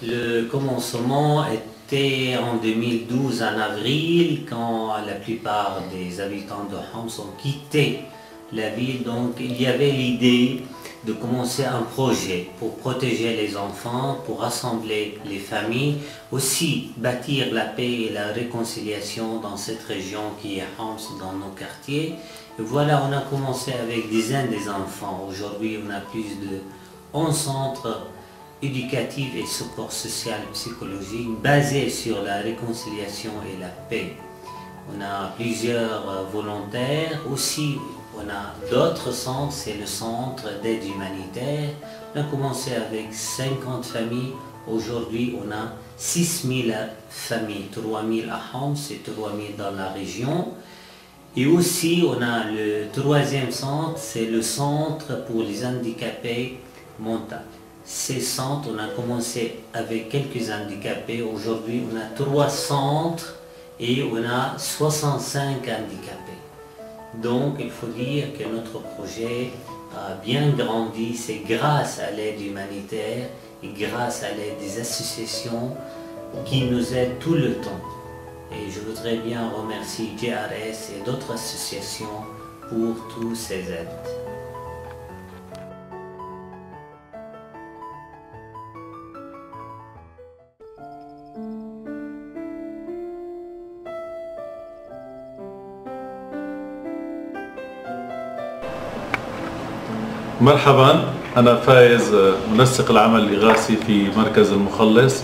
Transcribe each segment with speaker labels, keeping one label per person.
Speaker 1: Le commencement était en 2012, en avril, quand la plupart des habitants de Homs ont quitté la ville. Donc il y avait l'idée de commencer un projet pour protéger les enfants, pour rassembler les familles, aussi bâtir la paix et la réconciliation dans cette région qui est Homs, dans nos quartiers. Et voilà, on a commencé avec dizaines d'enfants. Aujourd'hui, on a plus de 11 centres éducatifs et support social psychologique basés sur la réconciliation et la paix. On a plusieurs volontaires, aussi on a d'autres centres, c'est le centre d'aide humanitaire. On a commencé avec 50 familles, aujourd'hui on a 6000 familles, 3000 à Homs et 3000 dans la région. Et aussi on a le troisième centre, c'est le centre pour les handicapés mentaux. Ces centres, on a commencé avec quelques handicapés, aujourd'hui on a 3 centres et on a 65 handicapés. Donc il faut dire que notre projet a bien grandi, c'est grâce à l'aide humanitaire et grâce à l'aide des associations qui nous aident tout le temps. Et je voudrais bien remercier JRS et d'autres associations pour toutes ces aides.
Speaker 2: مرحبا، أنا فايز منسق العمل الإغاثي في مركز المخلص.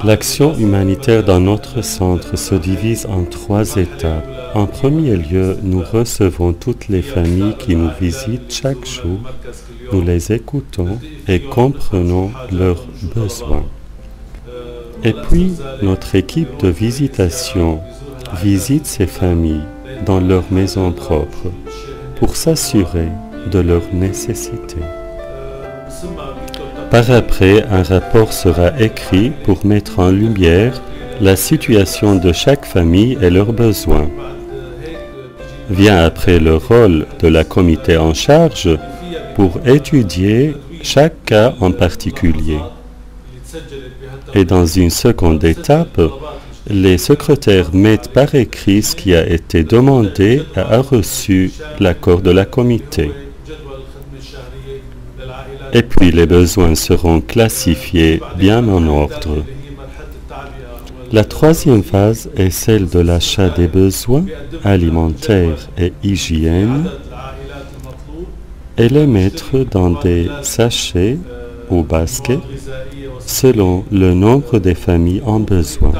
Speaker 3: L'action humanitaire dans notre centre se divise en 3 étapes. En premier lieu, nous recevons toutes les familles qui nous visitent chaque jour. Nous les écoutons et comprenons leurs besoins. Et puis, notre équipe de visitation visite ces familles dans leur maison propre pour s'assurer de leurs nécessités. Par après, un rapport sera écrit pour mettre en lumière la situation de chaque famille et leurs besoins. Vient après le rôle de la comité en charge pour étudier chaque cas en particulier. Et dans une seconde étape, les secrétaires mettent par écrit ce qui a été demandé et a reçu l'accord de la comité. Et puis les besoins seront classifiés bien en ordre. La troisième phase est celle de l'achat des besoins alimentaires et hygiène et les mettre dans des sachets ou baskets selon le nombre des familles en besoin.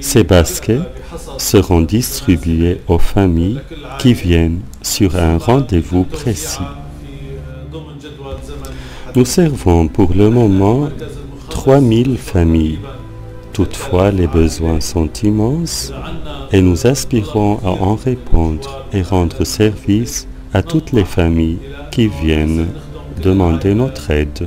Speaker 3: Ces baskets seront distribués aux familles qui viennent sur un rendez-vous précis. Nous servons pour le moment 3000 familles. Toutefois, les besoins sont immenses et nous aspirons à en répondre et rendre service à toutes les familles qui viennent demander notre aide.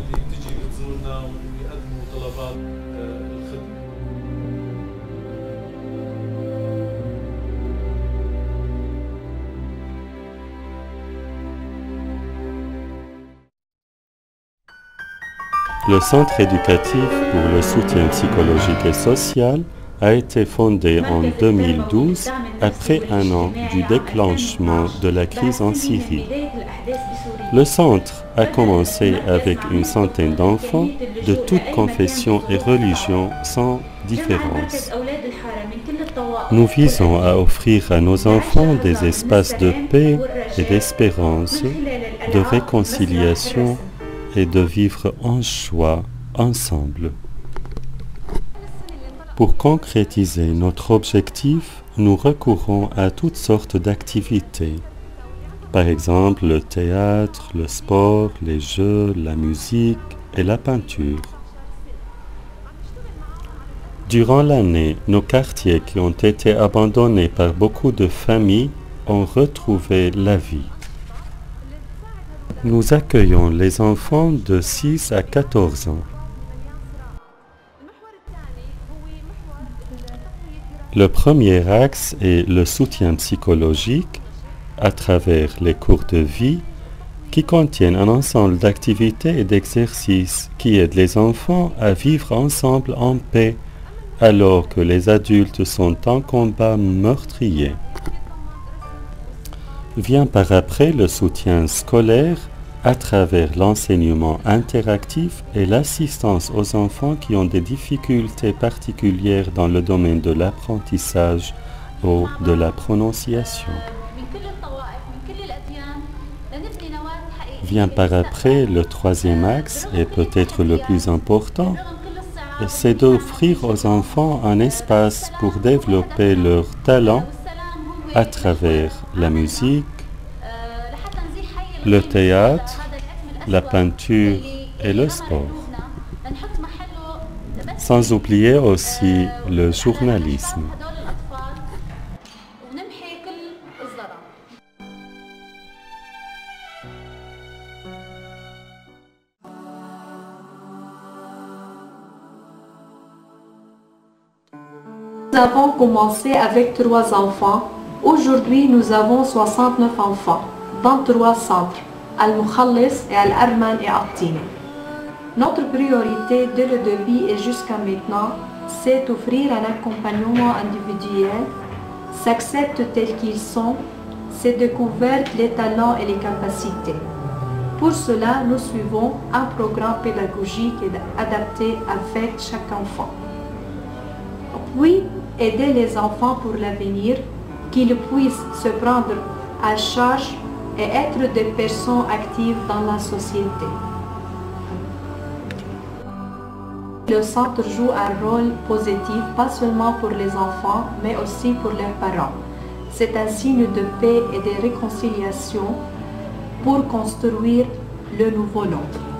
Speaker 3: Le centre éducatif pour le soutien psychologique et social a été fondé en 2012 après un an du déclenchement de la crise en Syrie. Le centre a commencé avec une centaine d'enfants de toutes confessions et religions sans différence. Nous visons à offrir à nos enfants des espaces de paix et d'espérance, de réconciliation et de vivre en joie ensemble. Pour concrétiser notre objectif, nous recourons à toutes sortes d'activités. Par exemple, le théâtre, le sport, les jeux, la musique et la peinture. Durant l'année, nos quartiers qui ont été abandonnés par beaucoup de familles ont retrouvé la vie. Nous accueillons les enfants de 6 à 14 ans. Le premier axe est le soutien psychologique à travers les cours de vie qui contiennent un ensemble d'activités et d'exercices qui aident les enfants à vivre ensemble en paix, alors que les adultes sont en combat meurtrier. Vient par après le soutien scolaire à travers l'enseignement interactif et l'assistance aux enfants qui ont des difficultés particulières dans le domaine de l'apprentissage ou de la prononciation. Vient par après le troisième axe, et peut-être le plus important, c'est d'offrir aux enfants un espace pour développer leurs talents à travers la musique, le théâtre, la peinture et le sport. Sans oublier aussi le journalisme.
Speaker 4: Nous avons commencé avec 3 enfants. Aujourd'hui, nous avons 69 enfants dans 3 centres, Al-Mukhallis et Al-Arman et Al-Tini. Notre priorité dès le début et jusqu'à maintenant, c'est d'offrir un accompagnement individuel, s'acceptent tels qu'ils sont, c'est découvrir les talents et les capacités. Pour cela, nous suivons un programme pédagogique adapté avec chaque enfant. Puis, aider les enfants pour l'avenir, qu'ils puissent se prendre à charge et être des personnes actives dans la société. Le centre joue un rôle positif, pas seulement pour les enfants, mais aussi pour leurs parents. C'est un signe de paix et de réconciliation pour construire le nouveau monde.